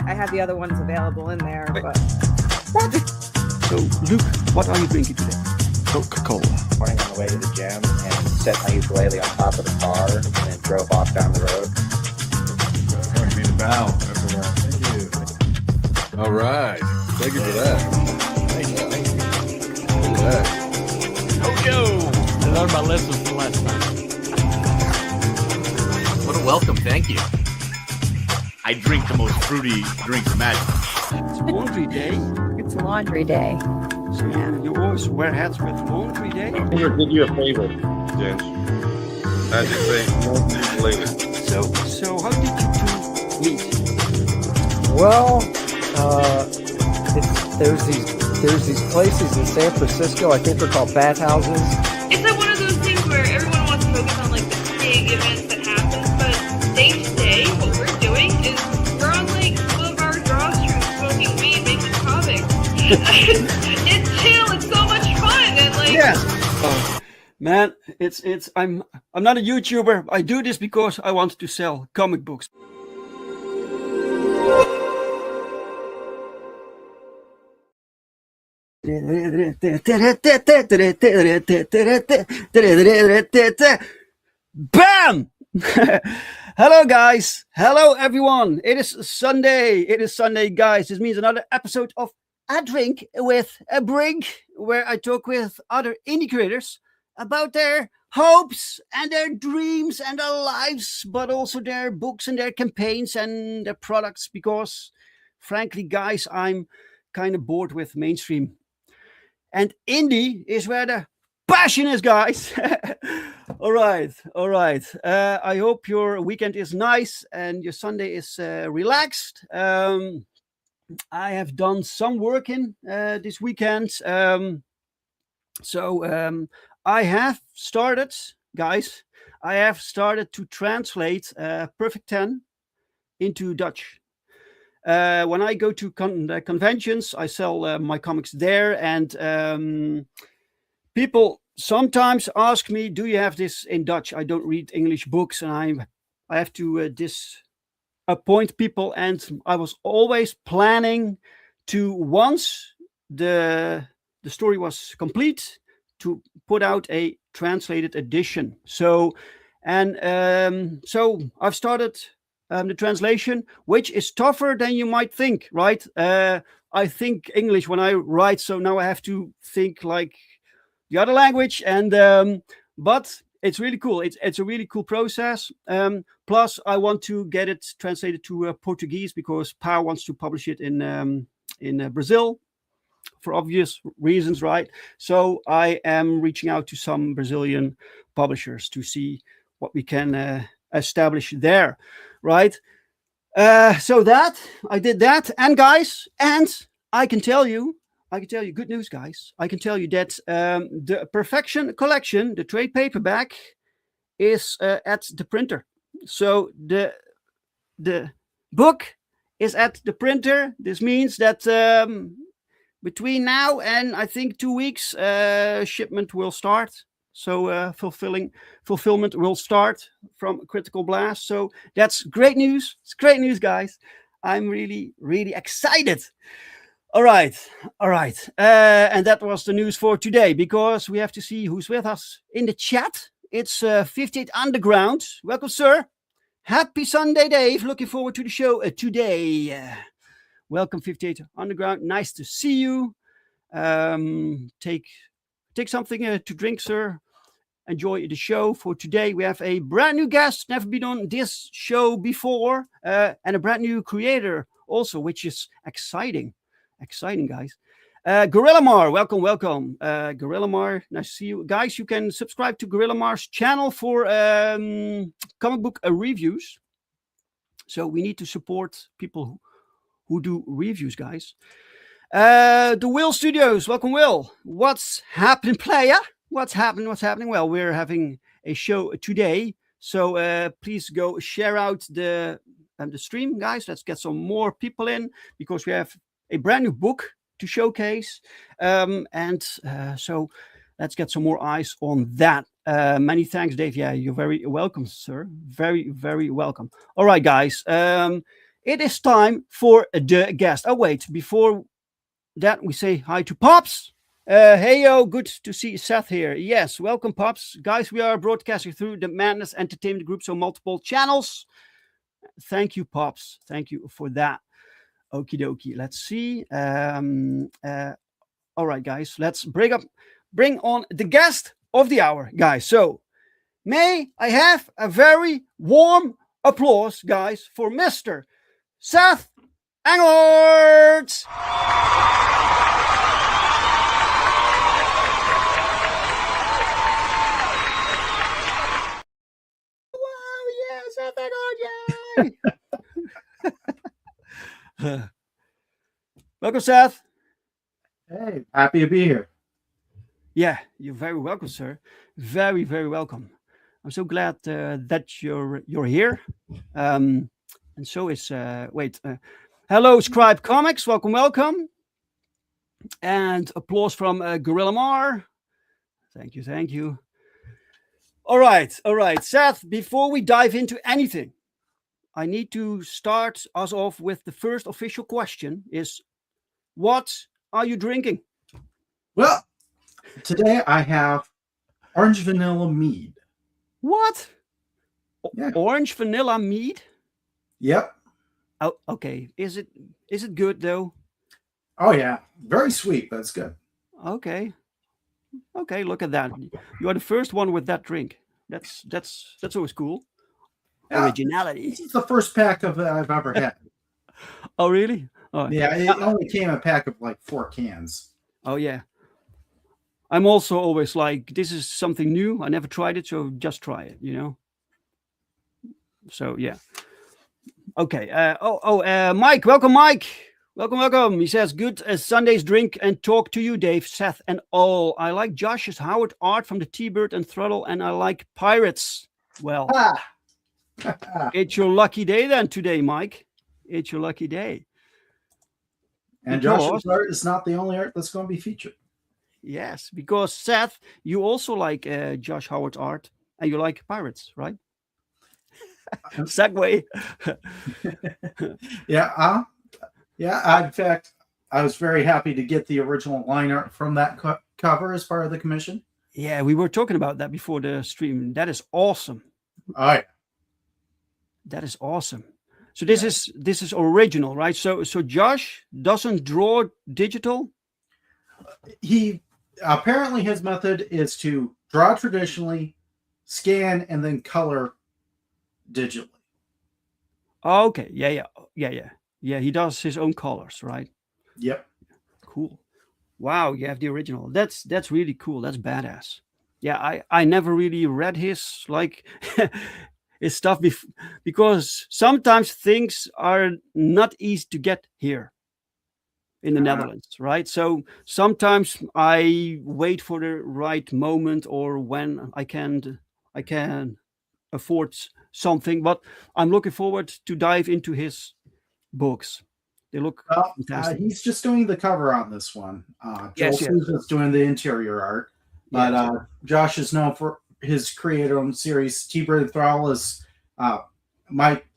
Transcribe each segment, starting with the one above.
I have the other ones available in there. But So, Luke, what are you drinking today? Coca-Cola. Morning on the way to the gym and set my ukulele on top of the car and then drove off down the road. Going to be the bow after that. Thank you. All right. Thank you for that. Thank you. Look at that. Yo! I learned my lesson from last time. What a welcome, thank you. I drink the most fruity drinks imaginable. It's laundry day. it's laundry day. So you always wear hats with laundry day? I'm going to give you a favor, Jens. I just say, later. So how did you two meet? Well, there's these places in San Francisco. I think they're called bathhouses. It's like one of those things where everyone wants to focus on like the big events that happen, but day to day, what we're doing is we're on like one of our drawstrings, smoking weed, making comics. It's chill. It's so much fun, and like Man, it's I'm not a YouTuber. I do this because I want to sell comic books. Bam! Hello guys, hello everyone. It is Sunday guys. This means another episode of A Drink with a Brink, where I talk with other indie creators about their hopes and their dreams and their lives, but also their books and their campaigns and their products, because frankly guys, I'm kind of bored with mainstream. And indie is where the passion is, guys. All right. I hope your weekend is nice and your Sunday is relaxed. I have done some work in this weekend. I have started, guys, to translate Perfect 10 into Dutch. When I go to conventions, I sell my comics there, and people sometimes ask me, do you have this in Dutch? I don't read English books, and I have to disappoint people, and I was always planning to, once the story was complete, to put out a translated edition. So I've started the translation, which is tougher than you might think, right? I think English when I write, so now I have to think like the other language, and but it's really cool. It's a really cool process. Plus, I want to get it translated to Portuguese, because Pau wants to publish it in Brazil, for obvious reasons, right? So I am reaching out to some Brazilian publishers to see what we can establish there. Right. So that I did that. And guys, and I can tell you good news, guys. I can tell you that the Perfection collection, the trade paperback, is at the printer. So the book is at the printer. This means that between now and I think 2 weeks, shipment will start. So fulfillment will start from Critical Blast. So that's great news. It's great news, guys. I'm really, really excited. All right. And that was the news for today, because we have to see who's with us in the chat. It's 58 Underground. Welcome, sir. Happy Sunday, Dave. Looking forward to the show today. Welcome, 58 Underground. Nice to see you. Take something to drink, sir. Enjoy the show. For today, we have a brand new guest, never been on this show before, and a brand new creator also, which is exciting, guys. Gorilla Mar, welcome. Gorilla Mar, nice to see you. Guys, you can subscribe to Gorilla Mar's channel for comic book reviews. So we need to support people who do reviews, guys. The Will Studios, welcome, Will. What's happening, player? What's happening? Well, we're having a show today, so please go share out the stream, guys. Let's get some more people in, because we have a brand new book to showcase, so let's get some more eyes on that. Many thanks, Dave. Yeah, you're very welcome, sir. Very, very welcome. All right, guys. it is time for the guest. Oh, wait, before that, we say hi to Pops. Hey, yo, good to see Seth here. Yes, welcome, Pops. Guys, we are broadcasting through the Madness Entertainment Group, so multiple channels. Thank you, Pops. Thank you for that. Okie dokie. Let's see. All right, guys, let's bring on the guest of the hour, guys. So, may I have a very warm applause, guys, for Mr. Seth Engelhardt. Wow, yeah, Seth Engelhardt, yay! Welcome, Seth. Hey, happy to be here. Yeah, you're very welcome, sir. Very, very welcome. I'm so glad that you're here. And so is hello, Scribe Comics. Welcome, welcome. And applause from Gorilla Mar. Thank you, thank you. All right, Seth. Before we dive into anything, I need to start us off with the first official question: is what are you drinking? Well, today I have orange vanilla mead. What? Yeah. Orange vanilla mead? Yep. Oh, okay. Is it good though? Oh yeah, very sweet, but it's good. Okay. Look at that. You are the first one with that drink. That's always cool. Yeah, Originality. This is the first pack of I've ever had. Oh really? Oh Yeah, it only came in a pack of like 4 cans. Oh yeah. I'm also always like, this is something new. I never tried it, so just try it, you know? So, yeah. Okay. Mike. Welcome, Mike. Welcome. He says, good as Sunday's drink and talk to you, Dave, Seth, and all. I like Josh's Howard art from the T-Bird and Throttle, and I like Pirates. Well, it's your lucky day then today, Mike. It's your lucky day. And Josh's art is not the only art that's going to be featured. Yes, because Seth, you also like Josh Howard's art, and you like Pirates, right? Segway. Yeah. In fact, I was very happy to get the original line art from that cover as part of the commission. Yeah, we were talking about that before the stream. That is awesome. All right. That is awesome. So this is original, right? So Josh doesn't draw digital. He apparently his method is to draw traditionally, scan, and then color digitally. Okay. Yeah. He does his own colors, right? Yep. Cool. Wow, you have the original. That's really cool. That's badass. Yeah, I never really read his his stuff because sometimes things are not easy to get here in the Netherlands, right? So sometimes I wait for the right moment or when I can afford something, but I'm looking forward to dive into his books. They look fantastic. He's just doing the cover on this one. Joel Yes. Sousa's doing the interior art, but Josh is known for his creator-owned series T-Bird and Throttle, as Mike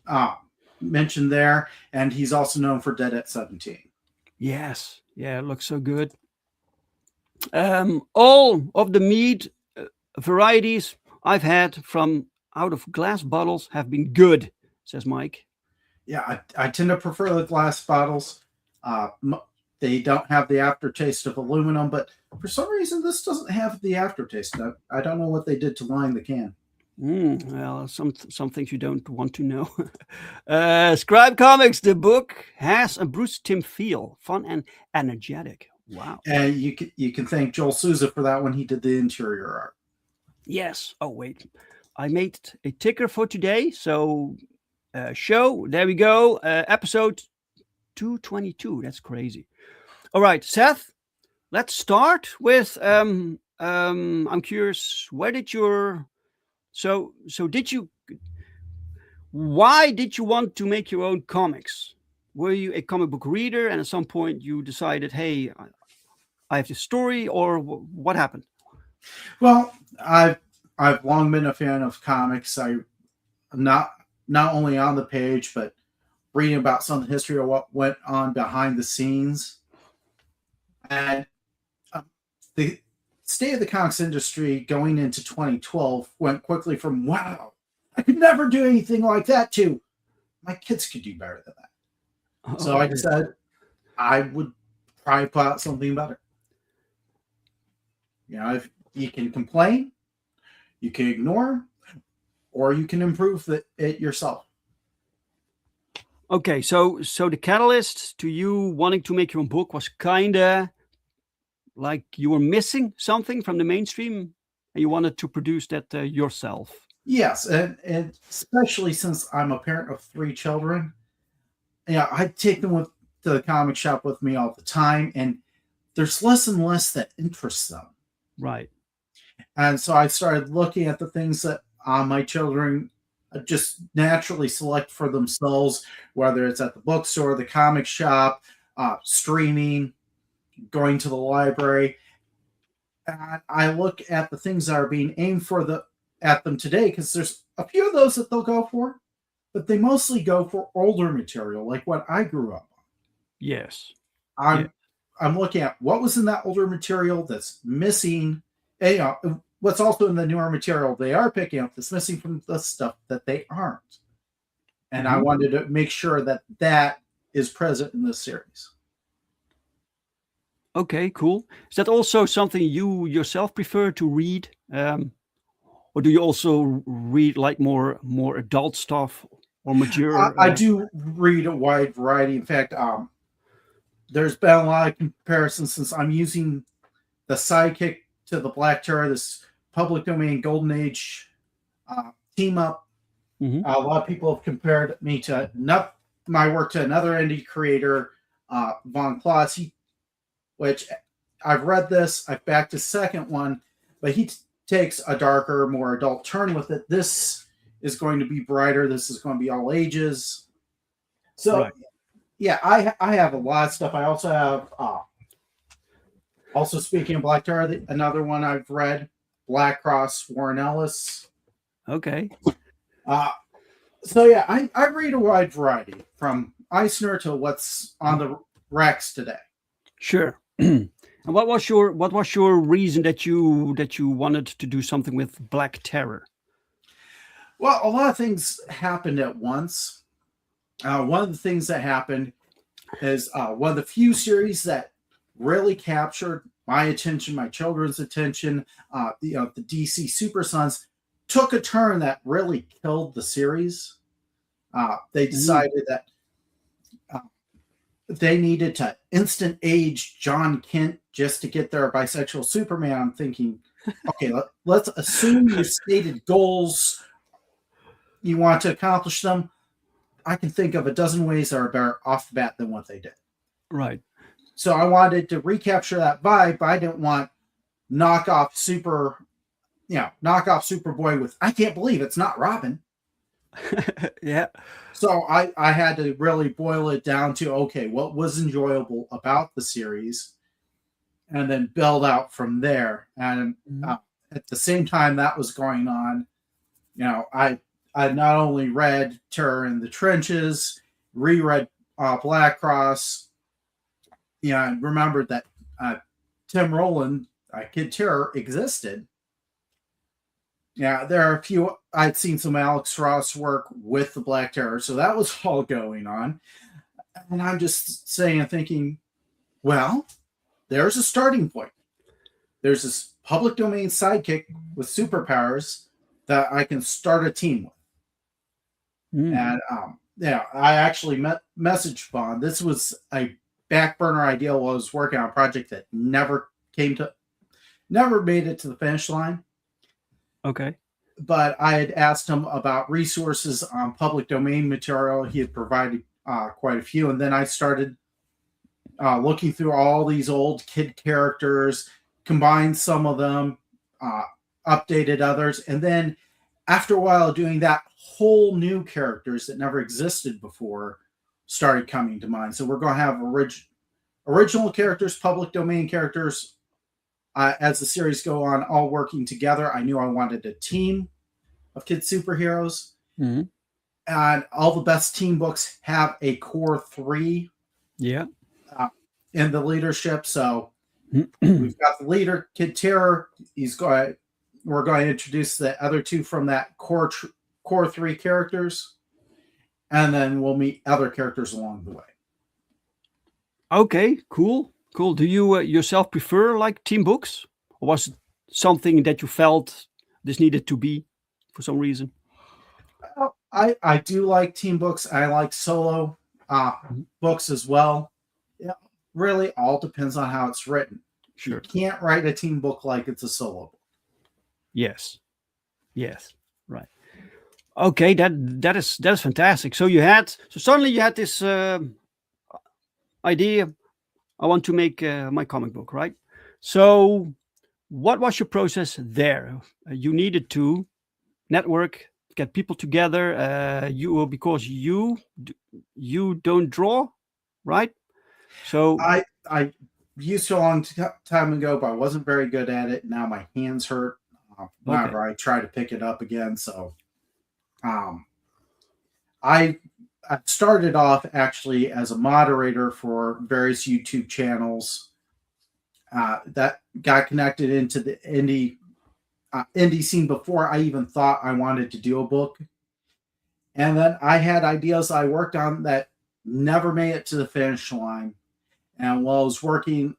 mentioned there, and he's also known for Dead at 17. Yes. Yeah, it looks so good. All of the mead varieties I've had from out of glass bottles have been good, says Mike. Yeah, I tend to prefer the glass bottles. They don't have the aftertaste of aluminum, but for some reason this doesn't have the aftertaste. I don't know what they did to line the can. Well, some things you don't want to know. Scribe Comics, the book has a Bruce Timm feel, fun and energetic. Wow. And you can thank Joel Sousa for that when he did the interior art. Yes. Oh wait, I made a ticker for today. So show, there we go. Episode 222. That's crazy. All right, Seth, let's start with I'm curious, where did your why did you want to make your own comics? Were you a comic book reader and at some point you decided, hey, I have this story, or what happened? Well, I've long been a fan of comics. I not only on the page, but reading about some of the history of what went on behind the scenes. And the state of the comics industry going into 2012 went quickly from, wow, I could never do anything like that, to my kids could do better than that. So I decided I would probably put out something better. You know, if you can complain, you can ignore, or you can improve it yourself. Okay, so the catalyst to you wanting to make your own book was kind of like you were missing something from the mainstream, and you wanted to produce that yourself. Yes, and especially since I'm a parent of 3 children, I take them to the comic shop with me all the time, and there's less and less that interests them. Right. And so I started looking at the things that my children just naturally select for themselves, whether it's at the bookstore, the comic shop, streaming, going to the library. And I look at the things that are being aimed at them today, because there's a few of those that they'll go for, but they mostly go for older material, like what I grew up on. Yes. I'm looking at what was in that older material that's missing, and, what's also in the newer material they are picking up that's missing from the stuff that they aren't. And I wanted to make sure that that is present in this series. Okay, cool. Is that also something you yourself prefer to read? Or do you also read like more adult stuff or mature? I do read a wide variety. In fact, there's been a lot of comparisons since I'm using the sidekick to the Black Terror, this public domain Golden Age team up. Mm-hmm. A lot of people have compared me to my work to another indie creator, Von Kloss, which I've read this. I've backed his second one, but he takes a darker, more adult turn with it. This is going to be brighter. This is going to be all ages. So, yeah, I have a lot of stuff. I also have, also speaking of Black Terror, another one I've read, Black Cross, Warren Ellis. Okay. So yeah, I read a wide variety from Eisner to what's on the racks today. Sure. And what was your reason that you wanted to do something with Black Terror? Well, a lot of things happened at once. One of the things that happened is one of the few series that really captured my attention, my children's attention. The DC Super Sons took a turn that really killed the series. They decided that they needed to instant age John Kent just to get their bisexual Superman. I'm thinking, okay, let's assume your stated goals, you want to accomplish them. I can think of a dozen ways that are better off the bat than what they did. Right. So I wanted to recapture that vibe, but I didn't want knockoff Superboy with, I can't believe it's not Robin. Yeah. So I had to really boil it down to, okay, what was enjoyable about the series, and then build out from there. And at the same time that was going on, I not only read Terror in the Trenches, reread Black Cross, and remembered that Tim Rowland, Kid Terror, existed. Yeah, there are a few. I'd seen some Alex Ross work with the Black Terror, so that was all going on. And I'm just saying and thinking, well, there's a starting point. There's this public domain sidekick with superpowers that I can start a team with. And I actually messaged Vaughn. This was a back burner idea while I was working on a project that never made it to the finish line. Okay. But I had asked him about resources on public domain material. He had provided quite a few. And then I started looking through all these old kid characters, combined some of them, updated others. And then after a while doing that, whole new characters that never existed before started coming to mind. So we're going to have original characters, public domain characters, as the series go on, all working together. I knew I wanted a team of kid superheroes. Mm-hmm. and all the best team books have a core 3 Yeah. in the leadership. So we've got the leader, Kid Terror. We're going to introduce the other 2 from that core 3 characters, and then we'll meet other characters along the way. Okay, cool. Do you yourself prefer like team books, or was it something that you felt this needed to be for some reason? I do like team books. I like solo books as well. Yeah, really all depends on how it's written. Sure. You can't write a team book like it's a solo book. Yes. Right. Okay, that is fantastic. So suddenly you had this idea. I want to make my comic book, right? So what was your process there? You needed to network, get people together. Because you don't draw, right? So I used to a long time ago, but I wasn't very good at it. Now my hands hurt whenever I try to pick it up again. So I started off actually as a moderator for various YouTube channels that got connected into the indie scene before I even thought I wanted to do a book. And then I had ideas I worked on that never made it to the finish line. And while I was working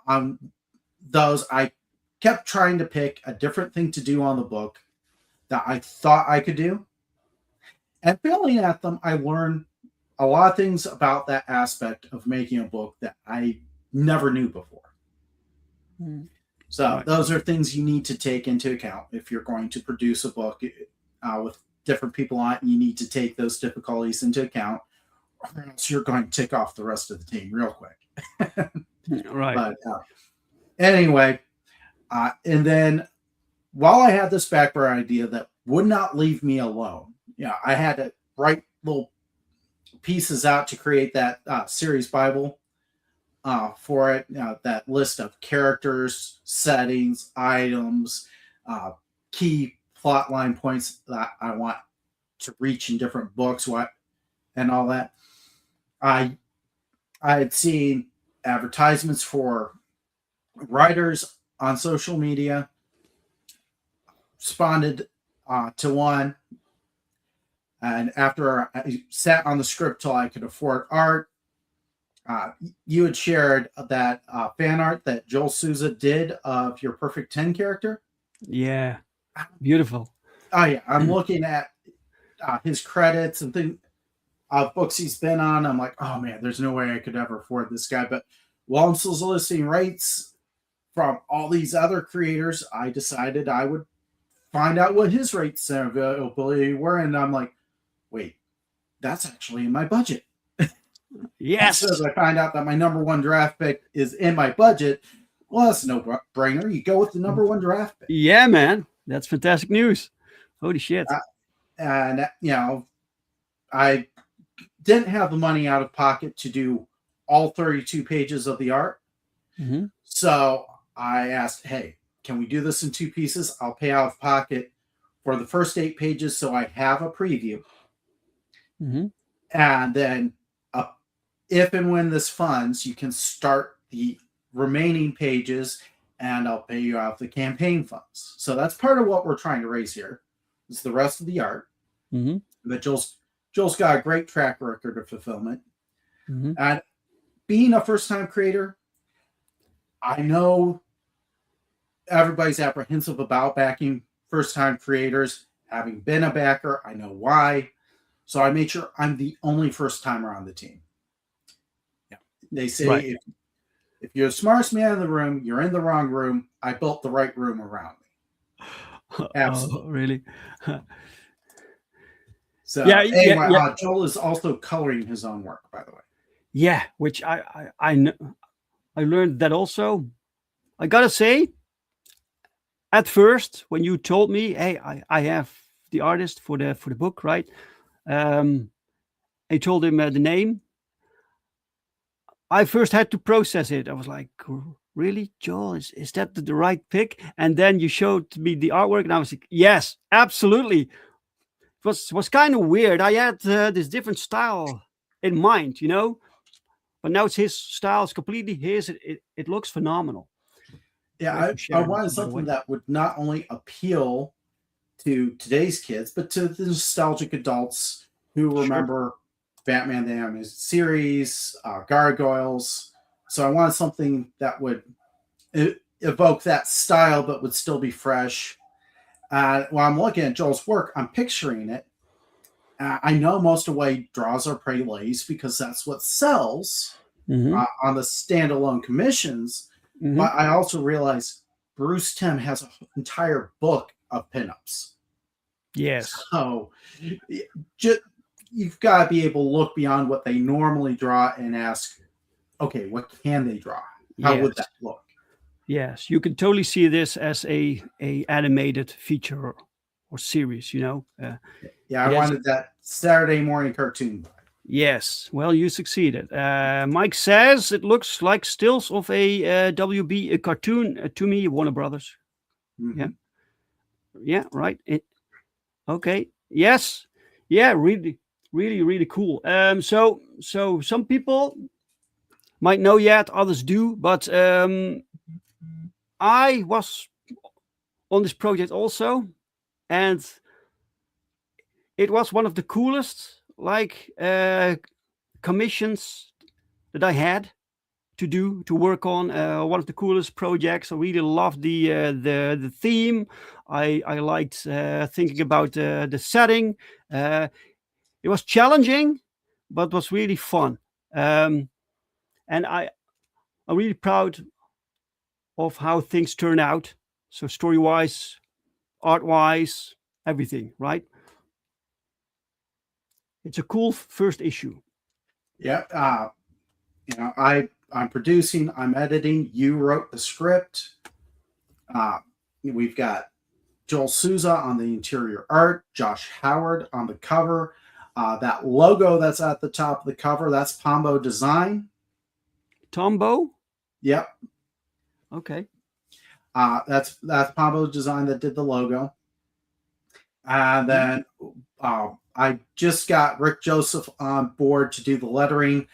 on those, I kept trying to pick a different thing to do on the book that I thought I could do. And failing at them, I learned a lot of things about that aspect of making a book that I never knew before. So those are things you need to take into account if you're going to produce a book with different people on it. You need to take those difficulties into account, or else you're going to tick off the rest of the team real quick. Right. But anyway, and then while I had this background idea that would not leave me alone, I had to write little pieces out to create that series Bible for it. That list of characters, settings, items, key plot line points that I want to reach in different books, and all that. I had seen advertisements for writers on social media, responded to one, and after I sat on the script till I could afford art, you had shared that fan art that Joel Souza did of your Perfect 10 character. Yeah, beautiful. Oh yeah, I'm looking at his credits and things of books he's been on. I'm like, oh man, there's no way I could ever afford this guy. But while I'm soliciting rates from all these other creators, I decided I would find out what his rates and availability were. And I'm like, wait, that's actually in my budget. Yes. So as I find out that my number 1 draft pick is in my budget, well, that's no brainer. You go with the number 1 draft pick. Yeah, man. That's fantastic news. Holy shit. And, I didn't have the money out of pocket to do all 32 pages of the art. Mm-hmm. So I asked, hey, can we do this in 2 pieces? I'll pay out of pocket for the first 8 pages so I have a preview. Mm-hmm. And then if and when this funds, you can start the remaining pages and I'll pay you out the campaign funds. So that's part of what we're trying to raise here. Is the rest of the art. Mm-hmm. But Joel's got a great track record of fulfillment. Mm-hmm. And being a first-time creator, I know everybody's apprehensive about backing first-time creators. Having been a backer, I know why. So I made sure I'm the only first-timer on the team. Yeah. They say if you're the smartest man in the room, you're in the wrong room. I built the right room around me. Absolutely. Oh, really? So anyway, Joel is also coloring his own work, by the way. Yeah, which I know. I learned that also. I gotta say, at first when you told me, hey, I have the artist for the book, right? I told him the name. I first had to process it. I was like, really, Joel? Is that the right pick? And then you showed me the artwork, and I was like, yes, absolutely. was kind of weird. I had this different style in mind, you know, but now it's his style. It's completely his. It looks phenomenal. Yeah, I wanted something that would not only appeal to today's kids, but to the nostalgic adults who remember Batman the Animated Series, Gargoyles. So I wanted something that would evoke that style, but would still be fresh. While I'm looking at Joel's work, I'm picturing it. I know most of what he draws are pretty lazy because that's what sells on the standalone commissions. But I also realize Bruce Timm has an entire book of pinups. Yes. So you've got to be able to look beyond what they normally draw and ask, okay, what can they draw? How would that look? Yes, you can totally see this as a animated feature or series, you know. I wanted that Saturday morning cartoon. Yes, well, you succeeded. Mike says it looks like stills of a WB cartoon to me, Warner Brothers. Yeah, right. Okay. Yes. Yeah, really, really, really cool. So some people might know yet, others do, but I was on this project also, and it was one of the coolest commissions that I had to work on. One of the coolest projects. I really loved the theme. I liked thinking about the setting. It was challenging, but was really fun. And I'm really proud of how things turn out. So story-wise, art-wise, everything, right? It's a cool first issue. Yeah. I'm producing, I'm editing. You wrote the script. We've got Joel Souza on the interior art, Josh Howard on the cover. That logo that's at the top of the cover, that's Pombo Design. Tombo? Yep. Okay. That's Pombo Design that did the logo. And then I just got Rick Joseph on board to do the lettering.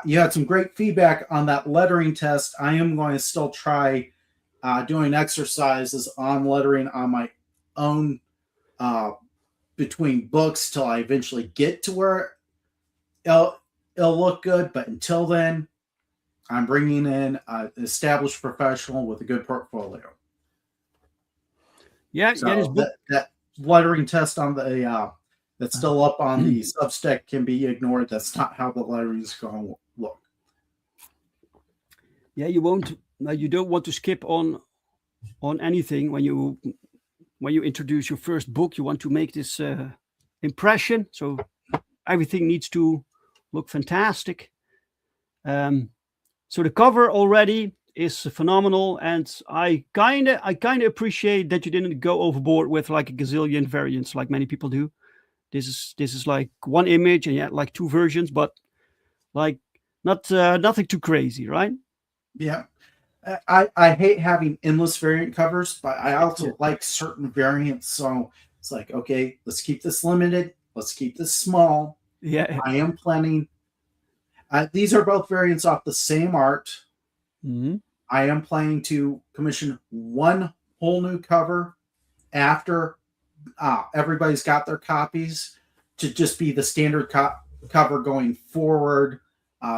You had some great feedback on that lettering test. I am going to still try doing exercises on lettering on my own between books till I eventually get to where it'll look good. But until then, I'm bringing in an established professional with a good portfolio. Yeah, so that lettering test on the that's still up on the Substack can be ignored. That's not how the lettering is going to look. Yeah, you don't want to skip on anything when you introduce your first book. You want to make this impression, so everything needs to look fantastic. So the cover already is phenomenal, and I kind of appreciate that you didn't go overboard with like a gazillion variants like many people do. This is like one image and you had like two versions, but like nothing too crazy, right? Yeah. I hate having endless variant covers, but I also like certain variants. So it's like, okay, let's keep this limited. Let's keep this small. Yeah. I am planning. These are both variants off the same art. Mm-hmm. I am planning to commission one whole new cover after everybody's got their copies to just be the standard cover going forward,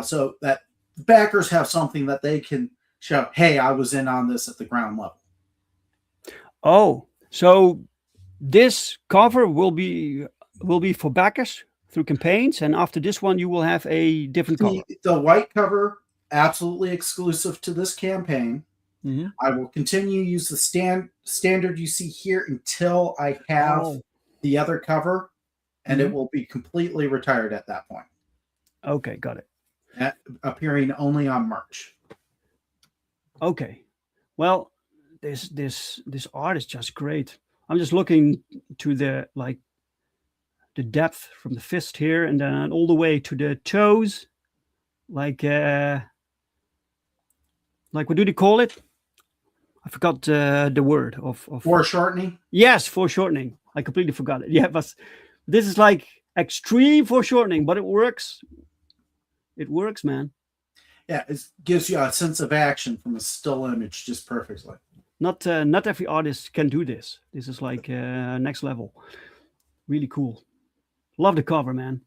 so that backers have something that they can show, hey, I was in on this at the ground level. Oh, so this cover will be for backers through campaigns, and after this one you will have a different cover. The white cover, absolutely exclusive to this campaign. Mm-hmm. I will continue to use the standard you see here until I have the other cover, and it will be completely retired at that point. Okay, got it. Appearing only on March. Okay, well, this art is just great. I'm just looking to the depth from the fist here, and then all the way to the toes, like what do they call it? I forgot the word of foreshortening. Yes, foreshortening. I completely forgot it. Yeah, but This is like extreme foreshortening, but it works. It works, man. Yeah, it gives you a sense of action from a still image just perfectly. Not every artist can do this. This is like next level. Really cool. Love the cover, man.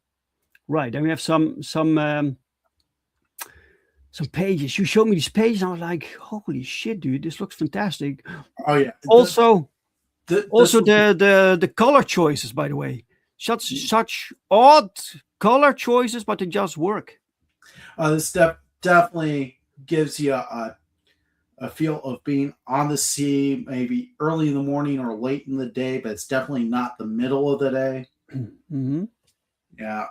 Right, then we have some pages. You showed me these pages, and I was like, "Holy shit, dude! This looks fantastic." Oh yeah. Also, This the color choices, by the way, such odd color choices, but they just work. This definitely gives you a feel of being on the sea, maybe early in the morning or late in the day, but it's definitely not the middle of the day. Mm-hmm. Yeah.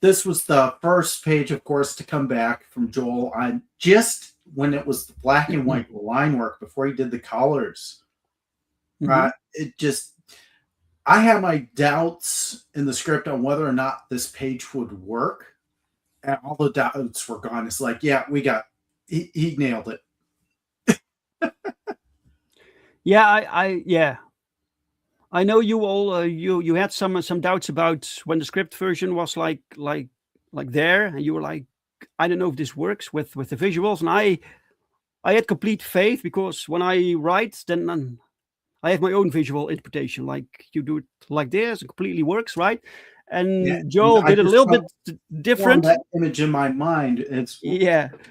This was the first page, of course, to come back from Joel. Just when it was the black and white line work before he did the colors. It just, I had my doubts in the script on whether or not this page would work. And all the doubts were gone. It's like, yeah, he nailed it. Yeah, I know you all. You had some doubts about when the script version was like there, and you were like, I don't know if this works with the visuals. And I had complete faith, because when I write, then I have my own visual interpretation. Like, you do it like this, it completely works, right? And Joel did it a little bit different. That image in my mind, as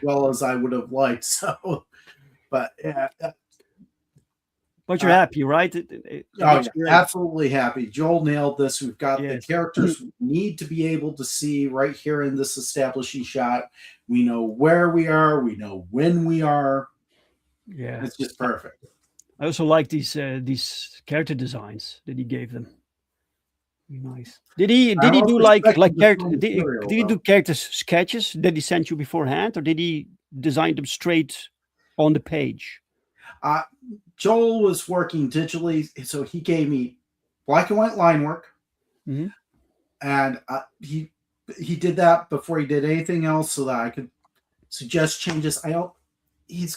well as I would have liked. So, but yeah. But you're happy, right? Absolutely happy. Joel nailed this. We've got the characters we need to be able to see right here in this establishing shot. We know where we are. We know when we are. Yeah, it's just perfect. I also like these character designs that he gave them. Nice. Did he do like character? Did he do character sketches that he sent you beforehand, or did he design them straight on the page? Joel was working digitally, so he gave me black and white line work, and he did that before he did anything else, so that I could suggest changes. He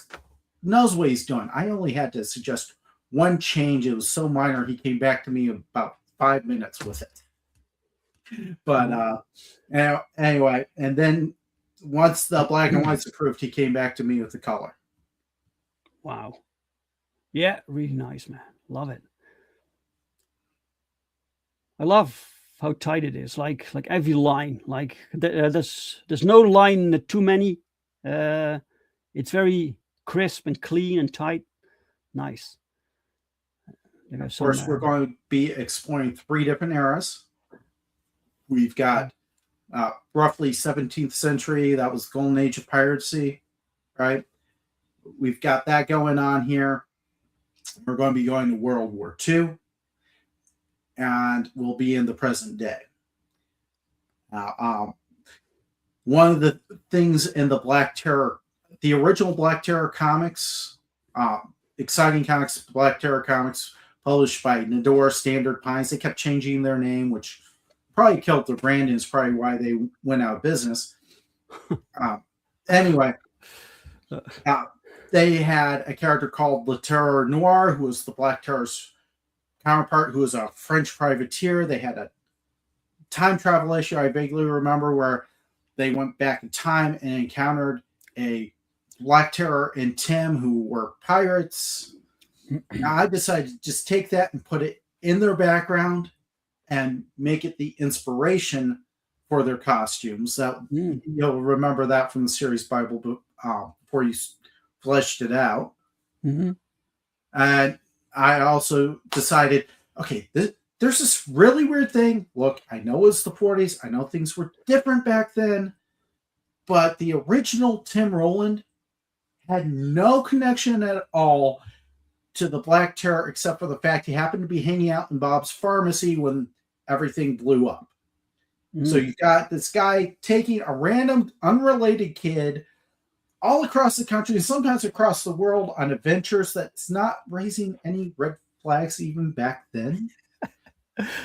knows what he's doing. I only had to suggest one change. It was so minor. He came back to me about 5 minutes with it. But anyway, and then once the black and white's approved, he came back to me with the color. Wow. Yeah, really nice, man. Love it. I love how tight it is. Like every line. Like there's no line too many. It's very crisp and clean and tight. Nice. Of course, we're going to be exploring 3 different eras. We've got roughly 17th century. That was the golden age of piracy, right? We've got that going on here. We're going to be going to World War II, and we'll be in the present day. One of the things in the Black Terror, the original Black Terror comics, Exciting Comics, Black Terror comics, published by Nador Standard Pines. They kept changing their name, which probably killed their brand, and is probably why they went out of business. Anyway, they had a character called Le Terror Noir, who was the Black Terror's counterpart, who was a French privateer. They had a time travel issue, I vaguely remember, where they went back in time and encountered a Black Terror and Tim, who were pirates. Now, I decided to just take that and put it in their background and make it the inspiration for their costumes. That you'll remember that from the series Bible book before you fleshed it out. And I also decided, okay, there's this really weird thing. Look, I know it's the 40s. I know things were different back then, but the original Tim Rowland had no connection at all to the Black Terror, except for the fact he happened to be hanging out in Bob's pharmacy when everything blew up. So you've got this guy taking a random, unrelated kid all across the country, and sometimes across the world, on adventures that's not raising any red flags even back then.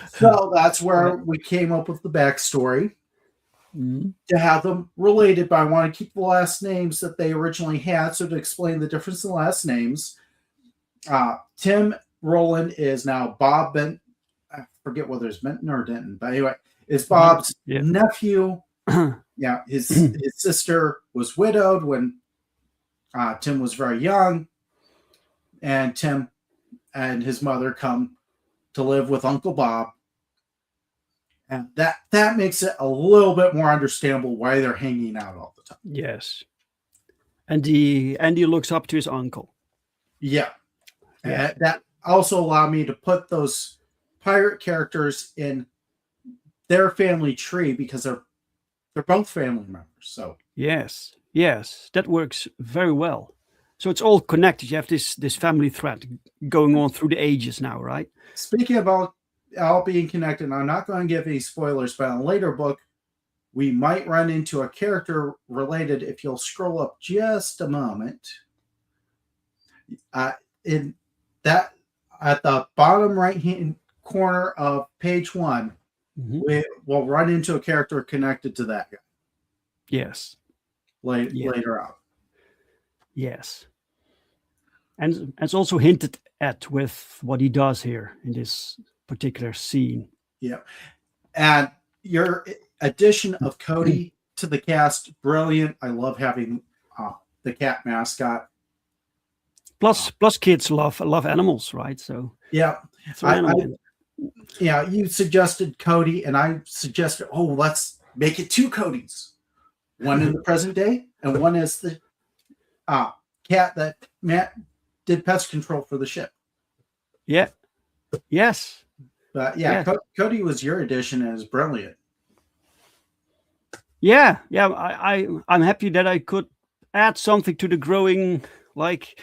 So that's where we came up with the backstory to have them related, but I want to keep the last names that they originally had. So to explain the difference in the last names, Tim Rowland is now Bob I forget whether it's Benton or Denton, but anyway, it's Bob's nephew. Yeah, his sister was widowed when Tim was very young, and Tim and his mother come to live with Uncle Bob, and that makes it a little bit more understandable why they're hanging out all the time. Yes, and he looks up to his uncle. Yeah. That also allowed me to put those pirate characters in their family tree because they're both family members. So yes, that works very well. So it's all connected. You have this family thread going on through the ages now, right? Speaking about all being connected, I'm not going to give any spoilers, but in a later book, we might run into a character related. If you'll scroll up just a moment, in that at the bottom right hand corner of page 1, we will run into a character connected to that guy. Yes. Later on. Yes. And it's also hinted at with what he does here in this particular scene. Yeah. And your addition of Cody to the cast, brilliant. I love having the cat mascot. Plus kids love animals, right? So yeah. You suggested Cody, and I suggested, let's make it 2 Codys. One in the present day, and one is the cat that Matt did pest control for the ship. Yeah. Yes. But Cody was your addition and is brilliant. Yeah. I'm happy that I could add something to the growing. Like,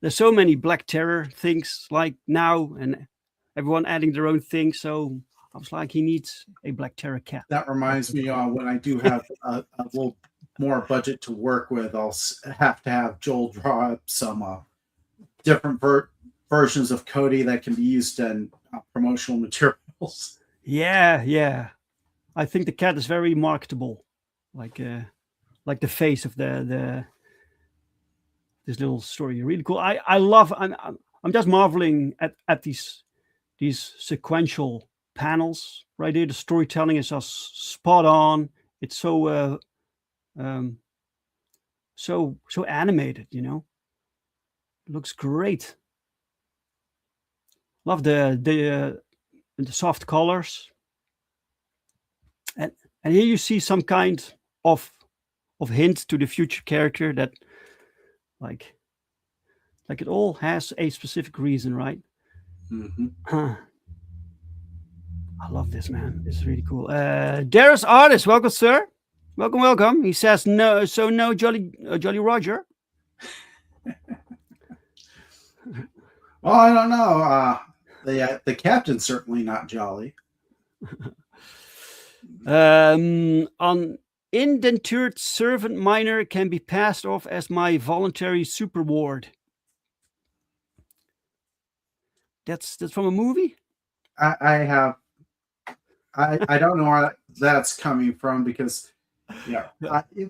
there's so many Black Terror things like now, and everyone adding their own thing. So I was like, he needs a Black Terror cat. That reminds me when I do have a little more budget to work with, I'll have to have Joel draw up some different versions of Cody that can be used in promotional materials. Yeah. I think the cat is very marketable, like the face of this little story. Really cool. I love. I'm just marveling at these sequential panels right here. The storytelling is just spot on. It's so animated, you know. It looks great. Love the soft colors, and here you see some kind of hint to the future character that like it all has a specific reason, right? I love this, man. It's really cool. Darius Artist, welcome, sir. Welcome. He says no, so no Jolly Roger. Well, I don't know. The captain's certainly not jolly. An indentured servant minor can be passed off as my voluntary super ward. That's from a movie? I don't know where that's coming from because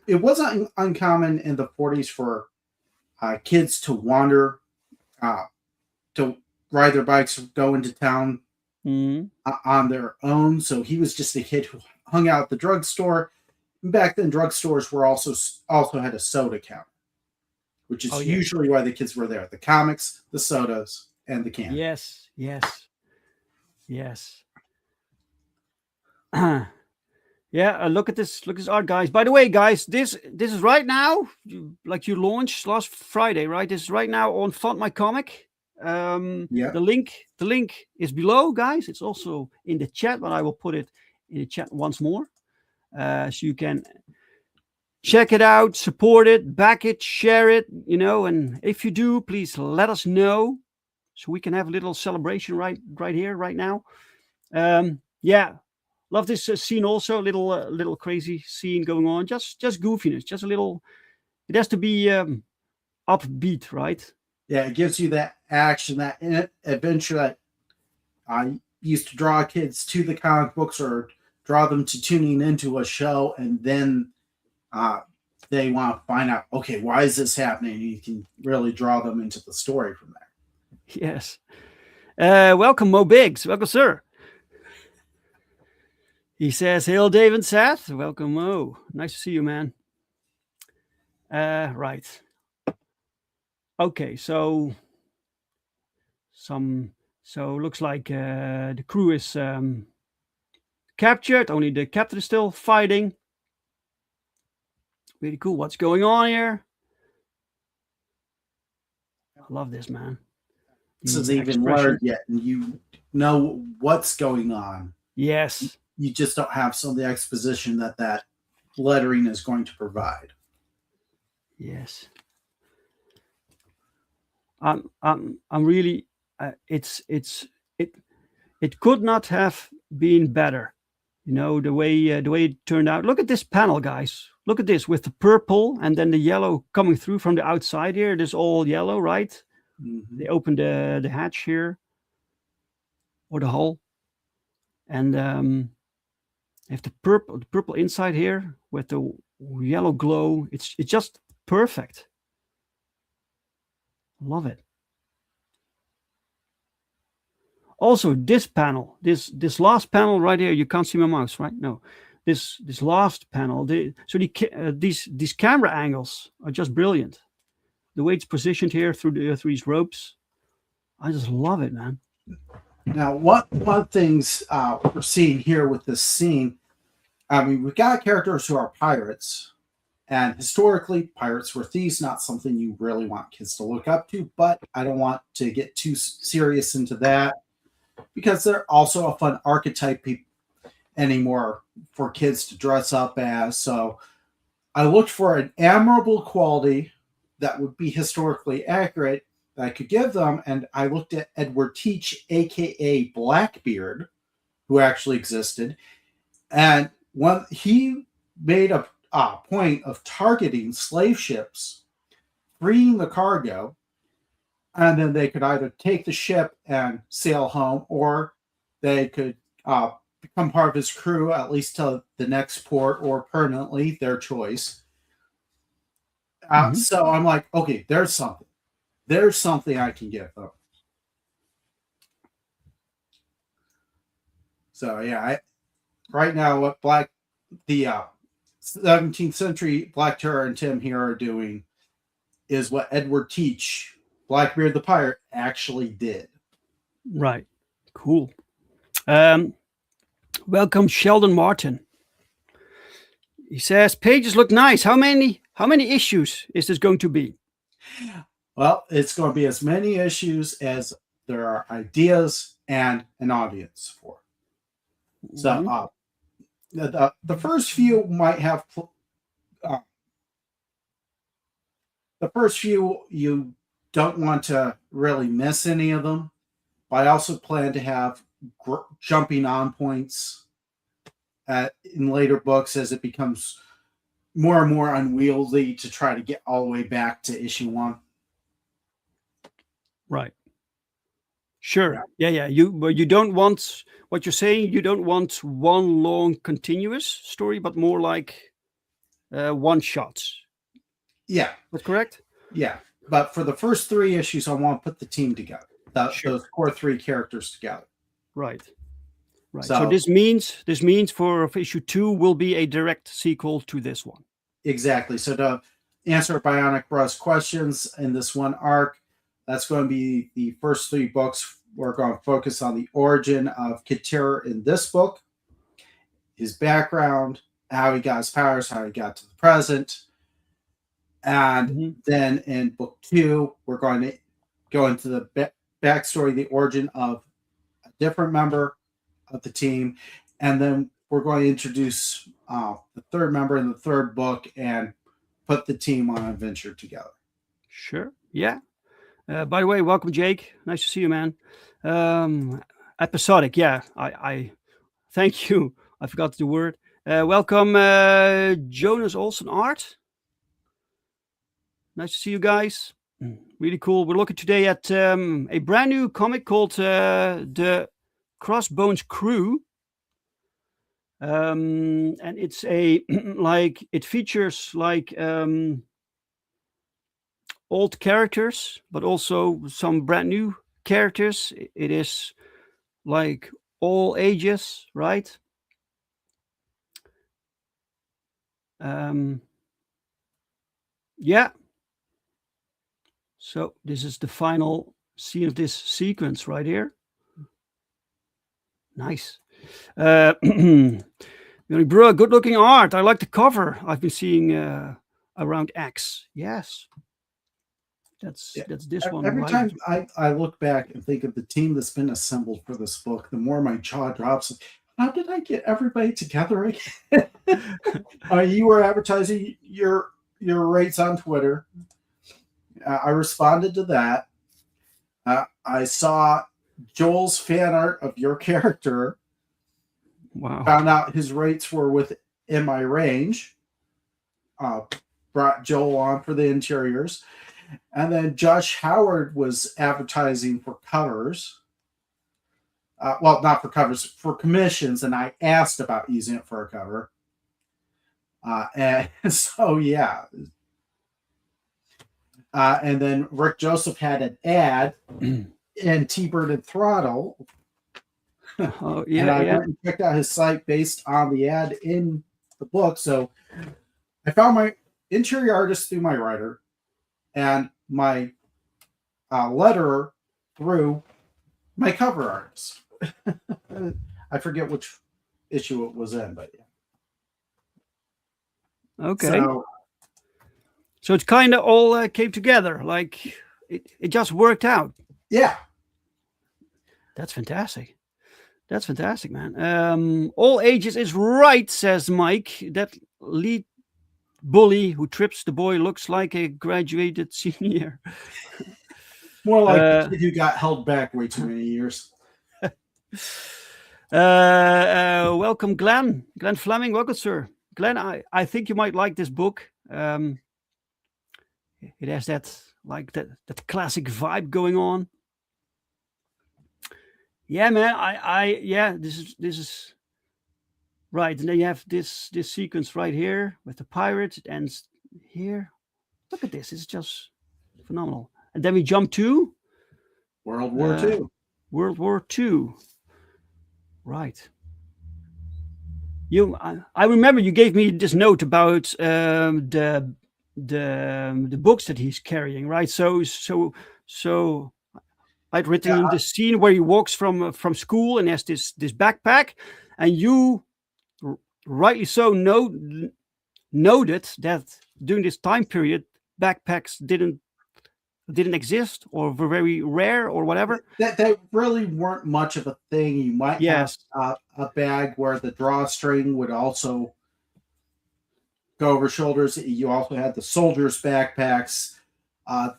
it wasn't uncommon in the 40s for kids to wander, to ride their bikes, go into town on their own. So he was just a kid who hung out at the drugstore. Back then, drugstores were also had a soda counter, which is usually why the kids were there. The comics, the sodas, and the candy. Yes. Look at this art, guys. By the way, guys, this is right now, you launched last Friday, right? This is right now on FundMyComic. The link is below, guys. It's also in the chat, but I will put it in the chat once more, so you can check it out, support it, back it, share it, and if you do, please let us know so we can have a little celebration right here, right now. Love this scene also, little crazy scene going on, just goofiness, just a little. It has to be upbeat, right? Yeah, it gives you that action, that adventure that I used to draw kids to the comic books or draw them to tuning into a show, and then they want to find out, okay, why is this happening? You can really draw them into the story from there. Yes. Welcome, Mo Biggs. Welcome, sir. He says, "Hail, Dave and Seth. Welcome, Mo. Nice to see you, man." Right. Okay, so looks like the crew is captured. Only the captain is still fighting. Really cool. What's going on here? I love this, man. This is even word yet, and you know what's going on. Yes. You just don't have some of the exposition that lettering is going to provide. Yes. I'm really. It could not have been better. You know, the way it turned out. Look at this panel, guys. Look at this with the purple and then the yellow coming through from the outside here. It is all yellow, right? Mm-hmm. They opened the hatch here, or the hull, and have the purple inside here with the yellow glow. It's just perfect. Love it. Also, this panel, this last panel right here, you can't see my mouse, right? No, this last panel. These camera angles are just brilliant. The way it's positioned here through these ropes, I just love it, man. Now, one things we're seeing here with this scene, I mean, we've got characters who are pirates, and historically, pirates were thieves, not something you really want kids to look up to, but I don't want to get too serious into that because they're also a fun archetype anymore for kids to dress up as. So I looked for an admirable quality that would be historically accurate that I could give them, and I looked at Edward Teach, aka Blackbeard, who actually existed, and when he made a point of targeting slave ships, freeing the cargo, and then they could either take the ship and sail home, or they could become part of his crew, at least to the next port, or permanently, their choice. So I'm like, okay, there's something. There's something I can give them. So yeah, right now what the 17th century Black Terror and Tim here are doing is what Edward Teach, Blackbeard the Pirate, actually did. Right. Cool. Welcome, Sheldon Martin. He says, pages look nice. How many issues is this going to be? Well, it's going to be as many issues as there are ideas and an audience for. So the first few might have the first few you don't want to really miss any of them, but I also plan to have jumping on points in later books as it becomes more and more unwieldy to try to get all the way back to issue 1. Right. Sure. Yeah. You don't want, what you're saying, you don't want one long continuous story, but more like one shots. Yeah. That's correct? Yeah. But for the first 3 issues, I want to put the team together. Those core 3 characters together. Right. So this means for issue 2 will be a direct sequel to this one. Exactly. So to answer Bionic Bros questions in this one arc, that's going to be the first 3 books. We're going to focus on the origin of Kid Terror in this book, his background, how he got his powers, how he got to the present. And then in book 2, we're going to go into the backstory, the origin of a different member of the team. And then we're going to introduce the third member in the third book and put the team on an adventure together. Sure. Yeah. By the way, welcome, Jake. Nice to see you, man. Episodic. Yeah. I thank you. I forgot the word. Welcome, Jonas Olsen Art. Nice to see you guys. Really cool. We're looking today at a brand new comic called The Crossbones Crew. And it's a it features old characters, but also some brand new characters. It is like all ages, right? Yeah. So this is the final scene of this sequence right here. Nice. Bro, good looking art. I like the cover I've been seeing around X. Yes. That's this one. Every right? time I look back and think of the team that's been assembled for this book, the more my jaw drops. How did I get everybody together again? You were advertising your rates on Twitter. I responded to that. I saw Joel's fan art of your character. Wow. Found out his rates were within my range. Brought Joel on for the interiors. And then Josh Howard was advertising for covers. Well, not for covers, for commissions. And I asked about using it for a cover. And so, yeah. And then Rick Joseph had an ad in T-Bird and Throttle. Oh, yeah. And I went and checked out his site based on the ad in the book. So I found my interior artist through my writer and my letterer through my cover artist. I forget which issue it was in, but yeah. Okay. So it's kind of all came together. Like it just worked out. Yeah. That's fantastic. That's fantastic, man. All ages is right, says Mike. That lead bully who trips the boy looks like a graduated senior. More like the kid who got held back way too many years. Welcome, Glenn. Glenn Fleming. Welcome, sir. Glenn, I think you might like this book. It has that classic vibe going on. Yeah, man. This is right. And then you have this sequence right here with the pirate. It ends here. Look at this. It's just phenomenal. And then we jump to World War II. World War II. Right. I remember you gave me this note about the books that he's carrying, right? So I'd written the scene where he walks from school and has this backpack, and you rightly so noted that during this time period backpacks didn't exist or were very rare or whatever. That really weren't much of a thing. You might have a bag where the drawstring would also go over shoulders. You also had the soldiers' backpacks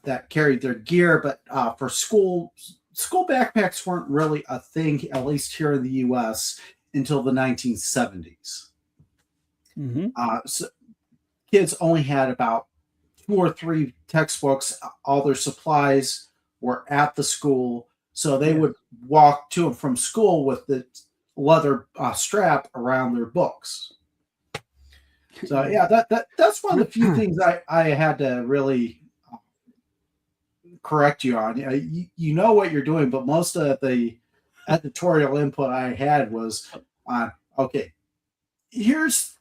that carried their gear, but for school backpacks weren't really a thing, at least here in the U.S., until the 1970s. Mm-hmm. So kids only had about 2 or 3 textbooks. All their supplies were at the school, so they would walk to and from school with the leather strap around their books. So yeah, that's one of the few things I had to really correct you on. You know what you're doing, but most of the editorial input I had was on, okay, here's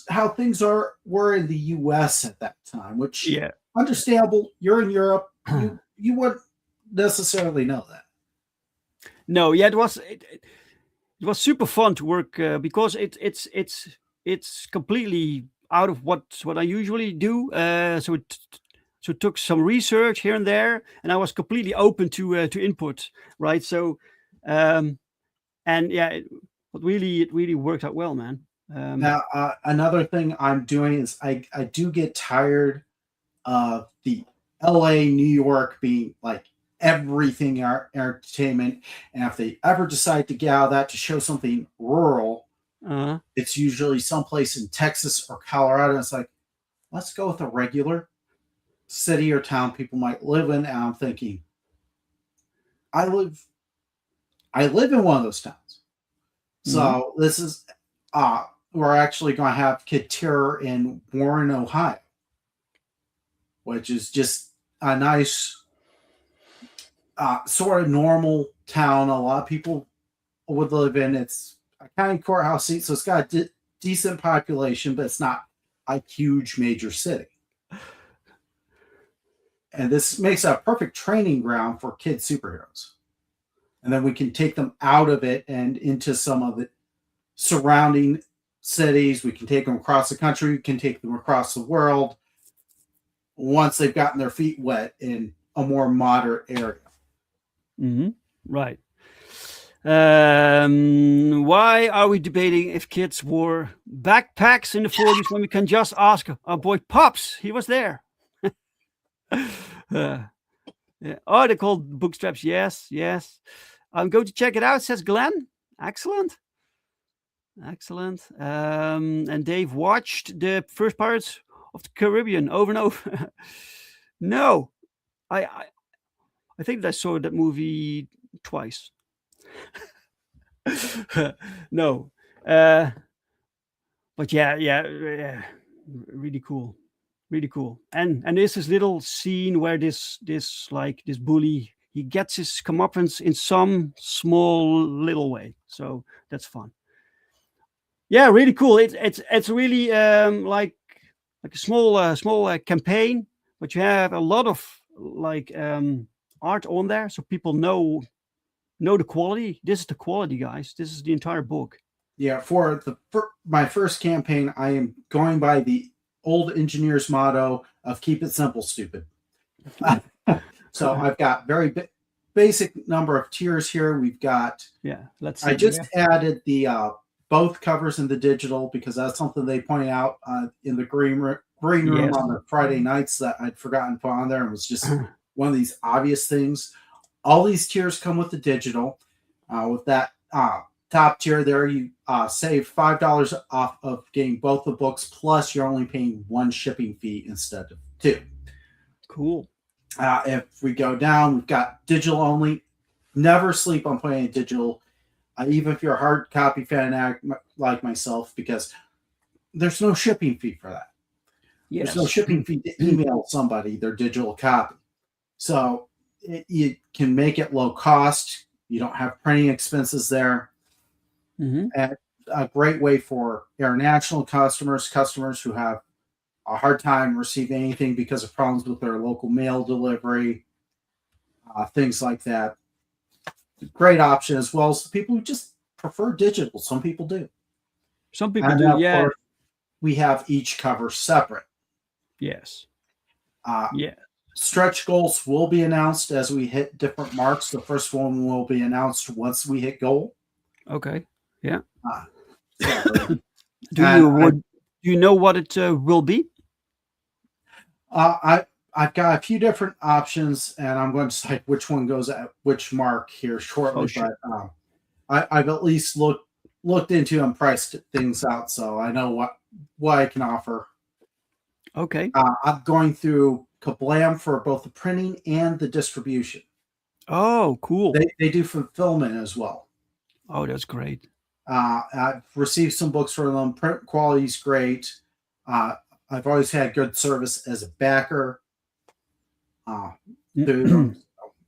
how things were in the U.S. at that time, which understandable. You're in Europe, you wouldn't necessarily know that. No, it was super fun to work because it's completely out of what I usually do. So it took some research here and there, and I was completely open to input, right? So, it really worked out well, man. Now, another thing I'm doing is I do get tired of the LA, New York being like everything entertainment, and if they ever decide to get out of that to show something rural, it's usually someplace in Texas or Colorado. It's like, let's go with a regular city or town people might live in. And I'm thinking, I live in one of those towns. So this is we're actually going to have Kid Terror in Warren, Ohio, which is just a nice sort of normal town. A lot of people would live in. It's a county courthouse seat, so it's got a decent population, but it's not a huge major city. And this makes a perfect training ground for kid superheroes. And then we can take them out of it and into some of the surrounding cities. We can take them across the country. We can take them across the world once they've gotten their feet wet in a more moderate area. Mm-hmm. Right. Why are we debating if kids wore backpacks in the 40s when we can just ask our boy Pops? He was there. Yeah. Oh, they're called bookstraps. Yes, yes. I'm going to check it out, says Glenn. Excellent. Excellent. And Dave watched the first Pirates of the Caribbean over and over. No, I think that I saw that movie twice. No. But yeah, really cool. Really cool. And there's this little scene where this bully, he gets his comeuppance in some small little way. So that's fun. Yeah, really cool. It's really like a small campaign, but you have a lot of art on there, so people know the quality. This is the quality, guys. This is the entire book. Yeah, for my first campaign, I am going by the old engineer's motto of "keep it simple, stupid." So I've got very basic number of tiers here. We've got. Yeah, let's see. I just added the both covers in the digital because that's something they pointed out in the green room on the Friday nights that I'd forgotten to put on there, and was just one of these obvious things. All these tiers come with the digital. With that top tier there, you save $5 off of getting both the books, plus you're only paying one shipping fee instead of two. Cool. If we go down, we've got digital only. Never sleep on playing digital, even if you're a hard copy fanatic like myself, because there's no shipping fee for that. Yes. There's no shipping fee to email somebody their digital copy. So you can make it low cost. You don't have printing expenses there. Mm-hmm. And a great way for international customers who have a hard time receiving anything because of problems with their local mail delivery, things like that. Great option, as well as the people who just prefer digital. Some people do. Some people do, yeah. Course, we have each cover separate. Yes. Yeah. Stretch goals will be announced as we hit different marks. The first one will be announced once we hit goal. Okay. Yeah. So, do you know what it will be? I've got a few different options, and I'm going to decide which one goes at which mark here shortly. Oh, sure. But I've at least looked into and priced things out, so I know what I can offer. Okay. I'm going through Kablam for both the printing and the distribution. Oh, cool. They do fulfillment as well. Oh, that's great. I've received some books from them. Print quality is great. I've always had good service as a backer.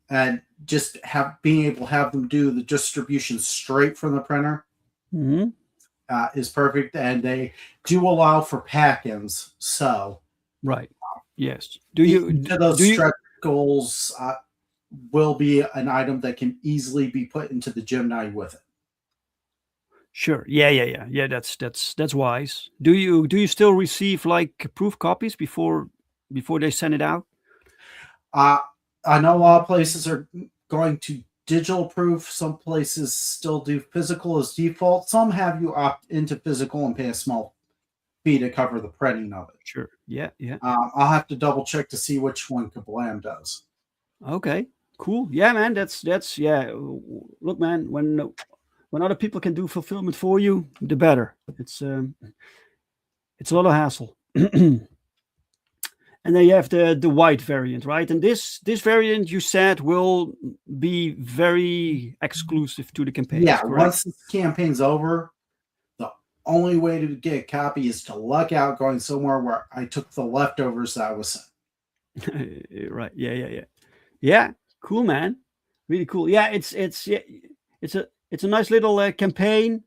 And just being able to have them do the distribution straight from the printer is perfect. And they do allow for pack-ins. So, right. Yes. Those stretch goals will be an item that can easily be put into the Gemini with it. Sure. Yeah. That's wise. Do you still receive like proof copies before they send it out? I know a lot of places are going to digital proof. Some places still do physical as default. Some have you opt into physical and pay a small fee to cover the printing of it. Sure. Yeah. I'll have to double check to see which one Kablam does. Okay. Cool. Yeah, man. That's yeah. Look, man. When other people can do fulfillment for you, the better. It's a lot of hassle. And then you have the white variant, right? And this variant you said will be very exclusive to the campaign. Yeah, correct? Once the campaign's over, the only way to get a copy is to luck out going somewhere where I took the leftovers that I was sent. Right. Yeah. Cool, man. Really cool. Yeah, it's a nice little campaign.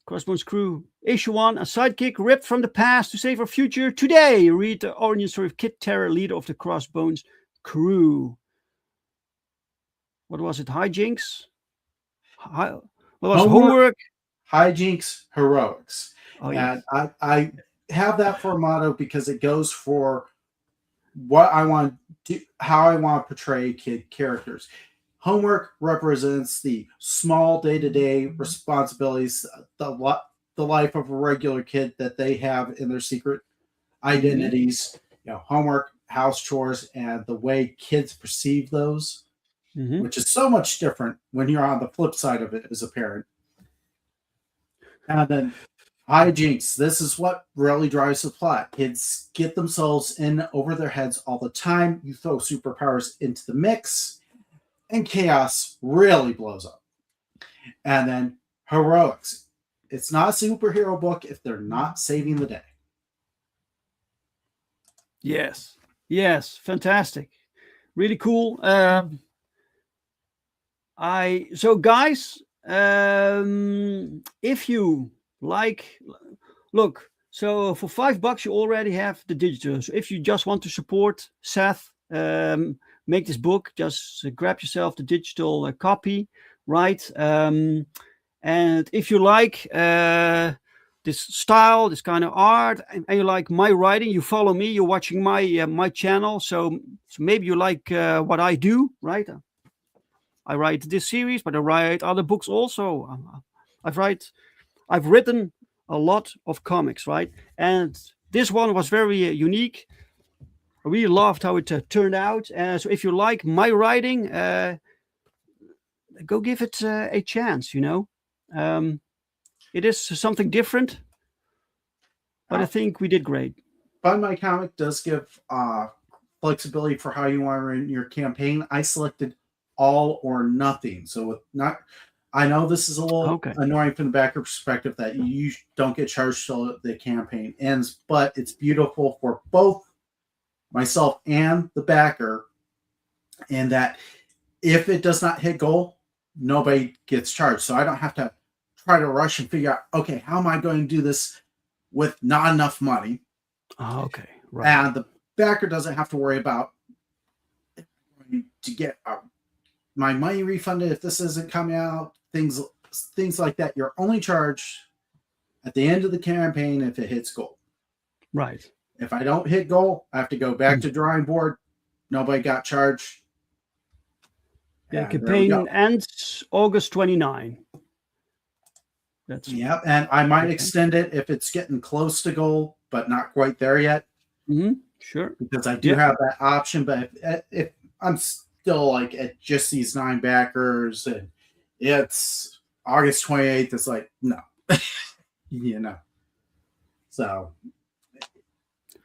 Crossbones Crew, Issue 1, a sidekick ripped from the past to save our future today. Read the origin story of Kid Terror, leader of the Crossbones Crew. What was it? Hijinks? What was homework? Hijinks, heroics. Oh, yeah. And I have that for a motto because it goes for what I want to, how I want to portray kid characters. Homework represents the small day-to-day responsibilities, the life of a regular kid that they have in their secret identities. Homework, house chores, and the way kids perceive those, which is so much different when you're on the flip side of it as a parent. And then hijinks. This is what really drives the plot. Kids get themselves in over their heads all the time. You throw superpowers into the mix, and chaos really blows up. And then heroics. It's not a superhero book if they're not saving the day. Yes. Fantastic. Really cool. So guys, if you like, look, so for $5 you already have the digital. So if you just want to support Seth, make this book, just grab yourself the digital copy, right? And if you like this style, this kind of art, and you like my writing, you follow me, you're watching my channel, so maybe you like what I do, right? I write this series, but I write other books also. I've written a lot of comics, right? And this one was very unique. I really loved how it turned out. So if you like my writing, go give it a chance, It is something different, but I think we did great. FundMyComic does give flexibility for how you want to run your campaign. I selected all or nothing. So I know this is a little annoying from the backer perspective that you don't get charged till the campaign ends, but it's beautiful for both myself and the backer, in that if it does not hit goal, nobody gets charged. So I don't have to try to rush and figure out, okay, how am I going to do this with not enough money? Okay, right. And the backer doesn't have to worry about to get my money refunded if this isn't coming out, things like that. You're only charged at the end of the campaign if it hits goal. Right. If I don't hit goal, I have to go back to drawing board. Nobody got charged. The campaign ends August 29. And I might extend it if it's getting close to goal, but not quite there yet. Sure. Because I do have that option, but if I'm still like at just these 9 backers and it's August 28th, it's like, no. So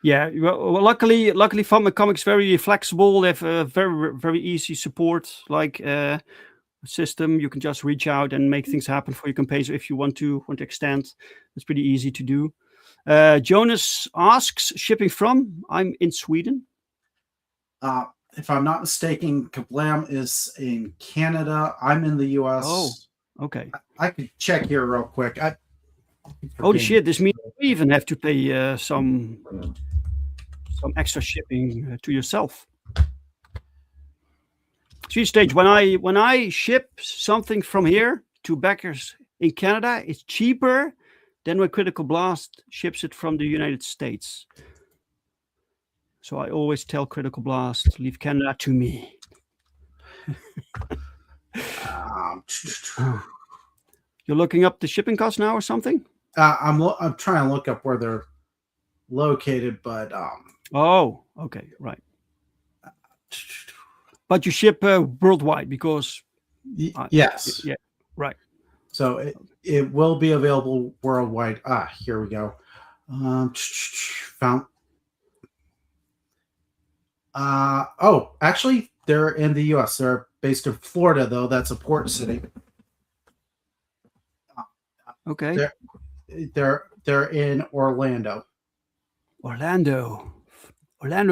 well, luckily FundMyComic's very flexible. They have a very, very easy support system. You can just reach out and make things happen for your campaign. So if you want to extend, it's pretty easy to do. Jonas asks, shipping from? I'm in Sweden. If I'm not mistaken, Kablam is in Canada. I'm in the US. Oh, okay. I could check here real quick. Holy shit, this means you even have to pay some extra shipping to yourself. Stage, when I ship something from here to backers in Canada, it's cheaper than when Critical Blast ships it from the United States. So I always tell Critical Blast, leave Canada to me. You're looking up the shipping cost now or something? I'm trying to look up where they're located, but oh, okay, right. But you ship worldwide because yes, yeah, right. So it will be available worldwide. Here we go. Found. Actually, they're in the U.S. They're based in Florida, though. That's a port city. Okay. They're in Orlando. Orlando,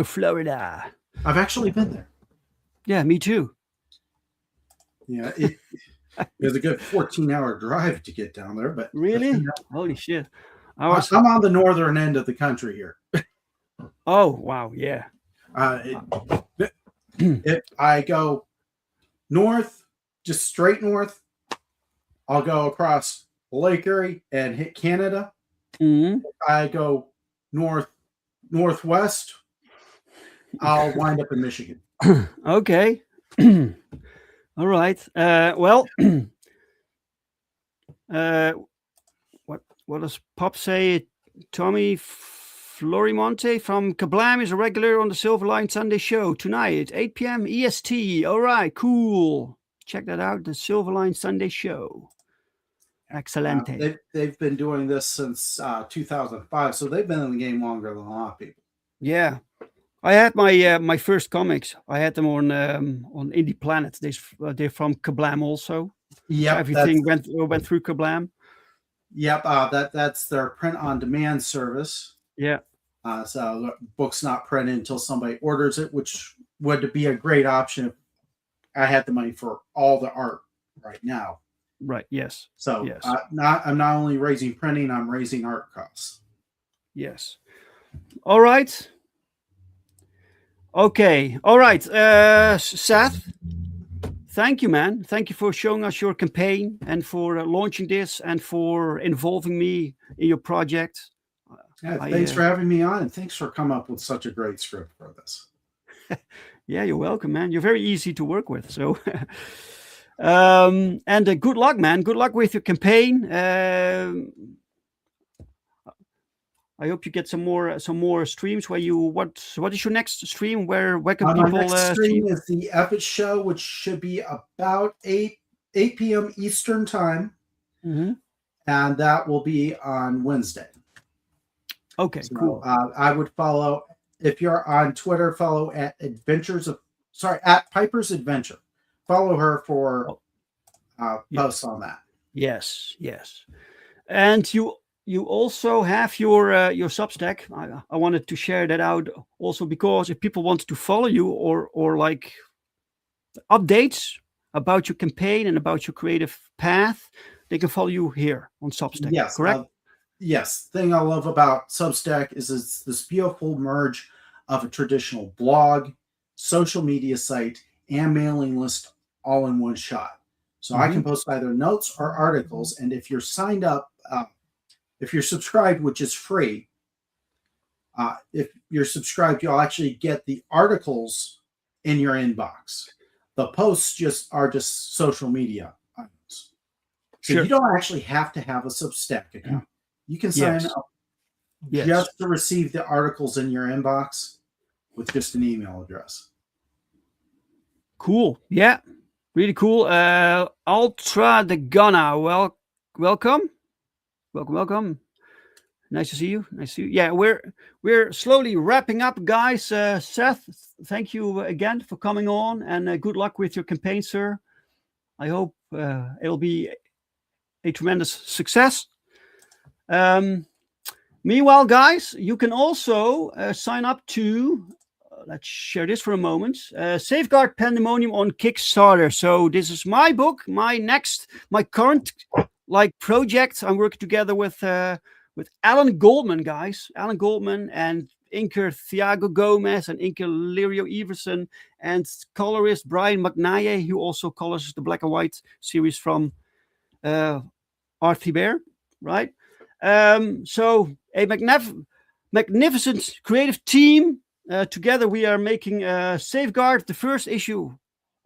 Florida. I've actually been there. Yeah, me too. Yeah, It was a good 14-hour drive to get down there, but Really? Holy shit! I I'm was. on the northern end of the country here. Oh wow! Yeah. If I go north, just straight north, I'll go across Lake Erie and hit Canada. Mhm. If I go northwest, I'll wind up in Michigan. Okay. All right. Well, what does Pop say? Tommy Florimonte from Kablam is a regular on the Silverline Sunday show tonight, 8 p.m. EST. All right, cool. Check that out, the Silverline Sunday show. Excellent. They've been doing this since 2005, so they've been in the game longer than a lot of people. Yeah. I had my first comics. I had them on Indie Planet. They're from Kablam also. Yeah, so everything went through Kablam. Yep, that's their print-on-demand service. Yeah. So the book's not printed until somebody orders it, which would be a great option if I had the money for all the art right now. Right. Yes. So yes. I'm not only raising printing, I'm raising art costs. Yes. All right. Okay. All right. Seth, thank you, man. Thank you for showing us your campaign and for launching this and for involving me in your project. Yeah, thanks for having me on, and thanks for coming up with such a great script for this. Yeah, you're welcome, man. You're very easy to work with. So, and good luck, man. Good luck with your campaign. I hope you get some more streams. What is your next stream? Where can people? My next stream is the Epic Show, which should be about 8 p.m. Eastern time, and that will be on Wednesday. Okay, so, cool. I would follow, if you're on Twitter, follow at Piper's Adventure. Follow her for posts on that. Yes. And you also have your Substack. I wanted to share that out also because if people want to follow you or like updates about your campaign and about your creative path, they can follow you here on Substack. Yes, correct? Yes. Thing I love about Substack is it's this beautiful merge of a traditional blog, social media site, and mailing list all in one shot. So I can post either notes or articles, and if you're signed up, if you're subscribed, which is free, if you're subscribed, you'll actually get the articles in your inbox. The posts are just social media items. So you don't actually have to have a Substack account. You can sign up just to receive the articles in your inbox with just an email address. Cool. Yeah. Really cool. Ultra the Gunner. Welcome. Nice to see you. Yeah, we're slowly wrapping up, guys. Seth, thank you again for coming on, and good luck with your campaign, sir. I hope it'll be a tremendous success. Meanwhile, guys, you can also sign up to let's share this for a moment. Safeguard Pandemonium on Kickstarter. So this is my book, my current project. I'm working together with Alan Goldman, guys. Alan Goldman and inker Thiago Gomez and inker Lirio Everson and colorist Brian McNaye, who also colors the Black and White series from Arthur Bear, right? So a magnificent creative team. Together we are making Safeguard, the first issue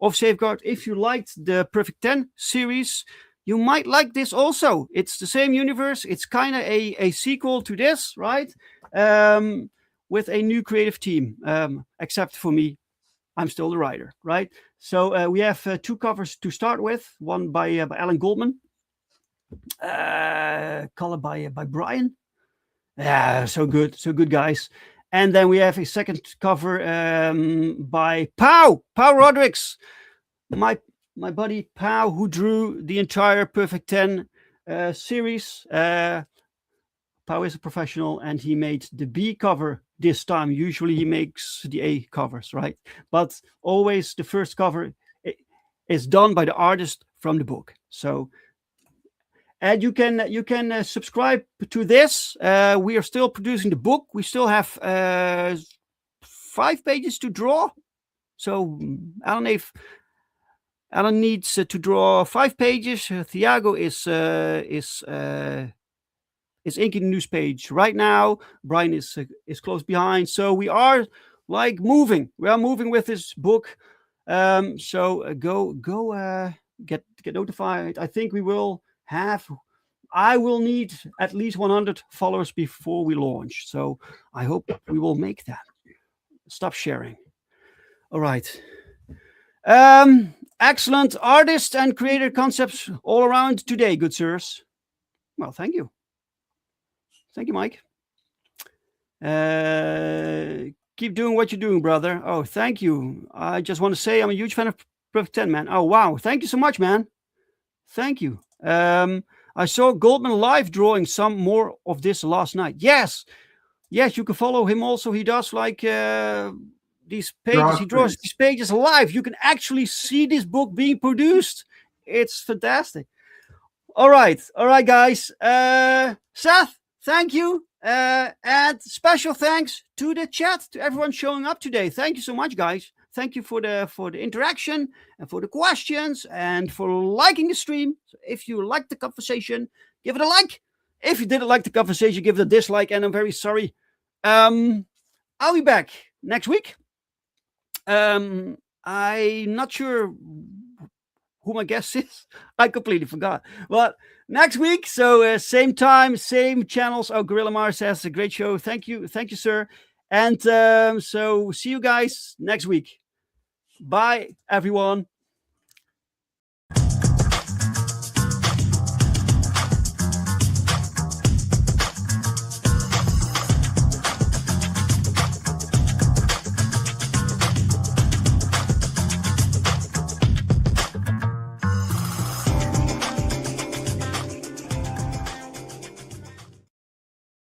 of Safeguard. If you liked the Perfect 10 series, you might like this also. It's the same universe. It's kind of a sequel to this, right? With a new creative team, except for me. I'm still the writer, right? So we have two covers to start with. One by Alan Goldman, color by Brian. Yeah, so good, guys. And then we have a second cover by Pau Rodrigues, my buddy Pau, who drew the entire Perfect 10 series. Pau is a professional, and he made the B cover this time. Usually he makes the A covers, right? But always the first cover is done by the artist from the book. So, and you can subscribe to this. We are still producing the book. We still have 5 pages to draw. So Alan needs to draw 5 pages. Thiago is inking the news page right now. Brian is close behind. So we are like moving. We are moving with this book. So go get notified. I think I will need at least 100 followers before we launch. So I hope we will make that. Stop sharing. All right. Excellent artist and creator concepts all around today, good sirs. Well, thank you. Thank you, Mike. Keep doing what you're doing, brother. Oh, thank you. I just want to say I'm a huge fan of Perfect 10, man. Oh, wow. Thank you so much, man. Thank you. I saw Goldman live drawing some more of this last night. Yes, you can follow him also. He does like these pages. He draws these pages live. You can actually see this book being produced. It's fantastic. All right, guys. Seth, thank you. And special thanks to the chat, to everyone showing up today. Thank you so much, guys. Thank you for the interaction and for the questions and for liking the stream. So if you liked the conversation, give it a like. If you didn't like the conversation, give it a dislike. And I'm very sorry. I'll be back next week. I'm not sure who my guest is. I completely forgot. But next week, so same time, same channels. Oh, Gorilla Mars has a great show. Thank you, sir. And so see you guys next week. Bye, everyone.